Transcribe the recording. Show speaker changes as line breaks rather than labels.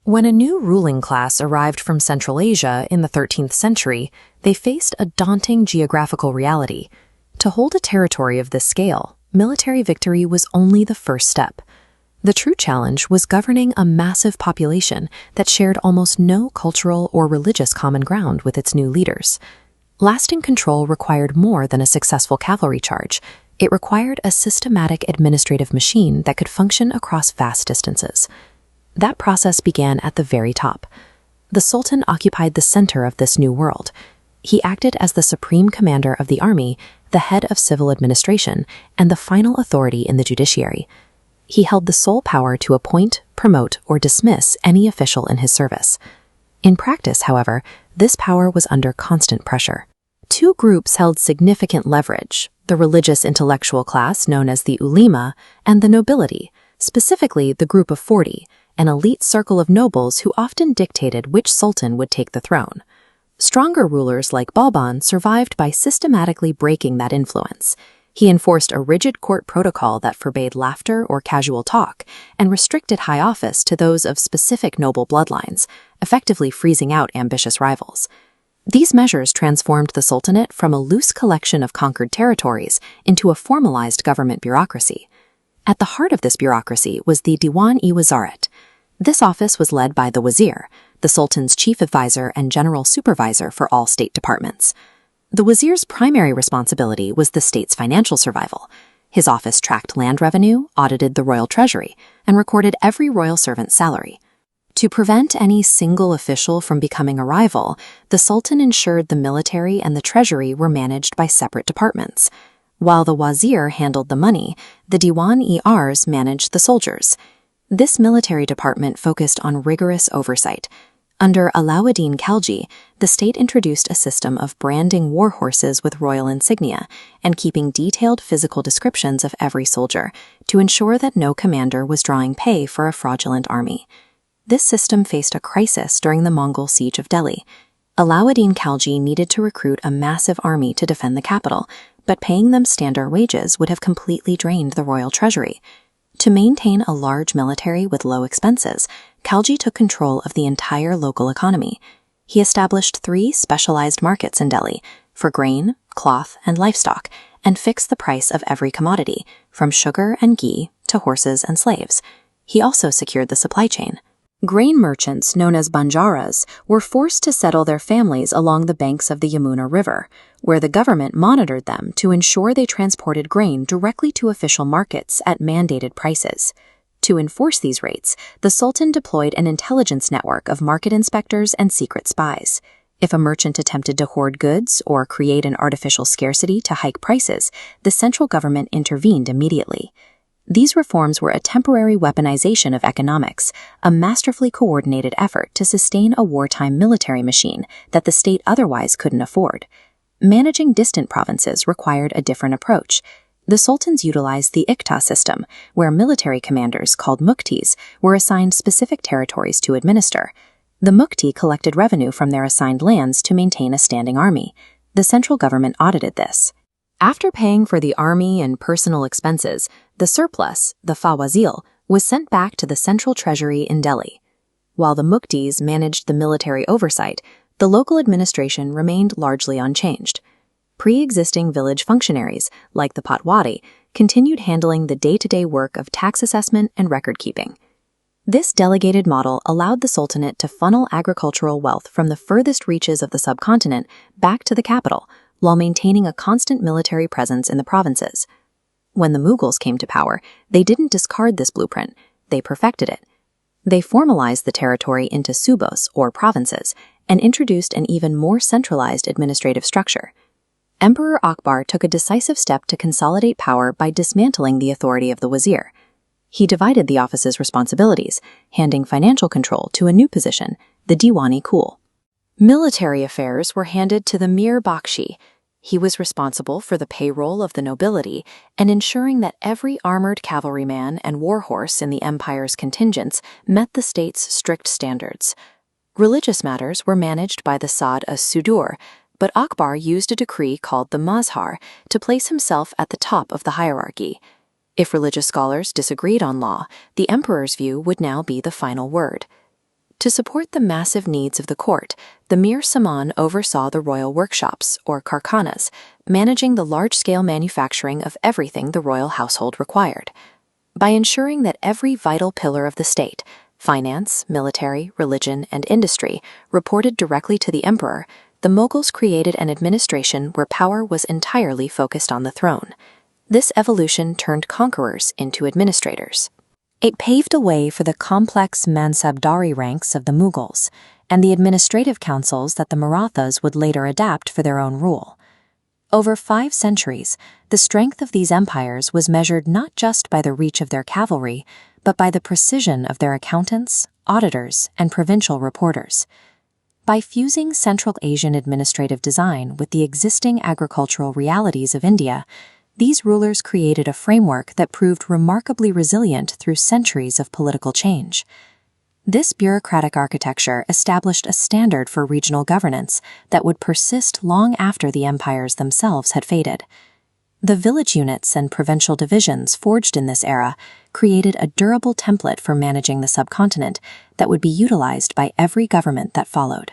When a new ruling class arrived from Central Asia in the 13th century, they faced a daunting geographical reality. To hold a territory of this scale, military victory was only the first step. The true challenge was governing a massive population that shared almost no cultural or religious common ground with its new leaders. Lasting control required more than a successful cavalry charge. It required a systematic administrative machine that could function across vast distances. That process began at the very top. The Sultan occupied the center of this new world. He acted as the supreme commander of the army, the head of civil administration, and the final authority in the judiciary. He held the sole power to appoint, promote, or dismiss any official in his service. In practice, however, this power was under constant pressure. Two groups held significant leverage: the religious intellectual class known as the ulema and the nobility, specifically the Group of 40, an elite circle of nobles who often dictated which sultan would take the throne. Stronger rulers like Balban survived by systematically breaking that influence. He enforced a rigid court protocol that forbade laughter or casual talk and restricted high office to those of specific noble bloodlines, effectively freezing out ambitious rivals. These measures transformed the Sultanate from a loose collection of conquered territories into a formalized government bureaucracy. At the heart of this bureaucracy was the Diwan-e-Wazarat. This office was led by the Wazir, the Sultan's chief advisor and general supervisor for all state departments. The Wazir's primary responsibility was the state's financial survival. His office tracked land revenue, audited the royal treasury, and recorded every royal servant's salary. To prevent any single official from becoming a rival, the Sultan ensured the military and the treasury were managed by separate departments. While the Wazir handled the money, the Diwan-e-Ars managed the soldiers. This military department focused on rigorous oversight. Under Alauddin Khalji, the state introduced a system of branding war horses with royal insignia and keeping detailed physical descriptions of every soldier to ensure that no commander was drawing pay for a fraudulent army. This system faced a crisis during the Mongol siege of Delhi. Alauddin Khalji needed to recruit a massive army to defend the capital, but paying them standard wages would have completely drained the royal treasury. To maintain a large military with low expenses, Khalji took control of the entire local economy. He established 3 specialized markets in Delhi for grain, cloth, and livestock, and fixed the price of every commodity, from sugar and ghee to horses and slaves. He also secured the supply chain. Grain merchants, known as banjaras, were forced to settle their families along the banks of the Yamuna River, where the government monitored them to ensure they transported grain directly to official markets at mandated prices. To enforce these rates, the Sultan deployed an intelligence network of market inspectors and secret spies. If a merchant attempted to hoard goods or create an artificial scarcity to hike prices, the central government intervened immediately. These reforms were a temporary weaponization of economics, a masterfully coordinated effort to sustain a wartime military machine that the state otherwise couldn't afford. Managing distant provinces required a different approach. The sultans utilized the Iqta System, where military commanders called muktis were assigned specific territories to administer. The mukti collected revenue from their assigned lands to maintain a standing army. The central government audited this. After paying for the army and personal expenses, the surplus, the fawazil, was sent back to the central treasury in Delhi. While the muktis managed the military oversight, the local administration remained largely unchanged. Pre-existing village functionaries, like the patwari, continued handling the day-to-day work of tax assessment and record-keeping. This delegated model allowed the Sultanate to funnel agricultural wealth from the furthest reaches of the subcontinent back to the capital, while maintaining a constant military presence in the provinces. When the Mughals came to power, they didn't discard this blueprint, they perfected it. They formalized the territory into subos, or provinces, and introduced an even more centralized administrative structure. Emperor Akbar took a decisive step to consolidate power by dismantling the authority of the wazir. He divided the office's responsibilities, handing financial control to a new position, the Diwan-e-Kul. Military affairs were handed to the Mir Bakshi. He was responsible for the payroll of the nobility and ensuring that every armored cavalryman and war horse in the empire's contingents met the state's strict standards. Religious matters were managed by the Sad as-Sudur, but Akbar used a decree called the Mazhar to place himself at the top of the hierarchy. If religious scholars disagreed on law, the emperor's view would now be the final word. To support the massive needs of the court, the Mir Saman oversaw the royal workshops, or karkhanas, managing the large-scale manufacturing of everything the royal household required. By ensuring that every vital pillar of the state, finance, military, religion, and industry, reported directly to the emperor, the Mughals created an administration where power was entirely focused on the throne. This evolution turned conquerors into administrators. It paved a way for the complex Mansabdari ranks of the Mughals and the administrative councils that the Marathas would later adapt for their own rule. Over 5 centuries, the strength of these empires was measured not just by the reach of their cavalry, but by the precision of their accountants, auditors, and provincial reporters. By fusing Central Asian administrative design with the existing agricultural realities of India, these rulers created a framework that proved remarkably resilient through centuries of political change. This bureaucratic architecture established a standard for regional governance that would persist long after the empires themselves had faded. The village units and provincial divisions forged in this era created a durable template for managing the subcontinent that would be utilized by every government that followed.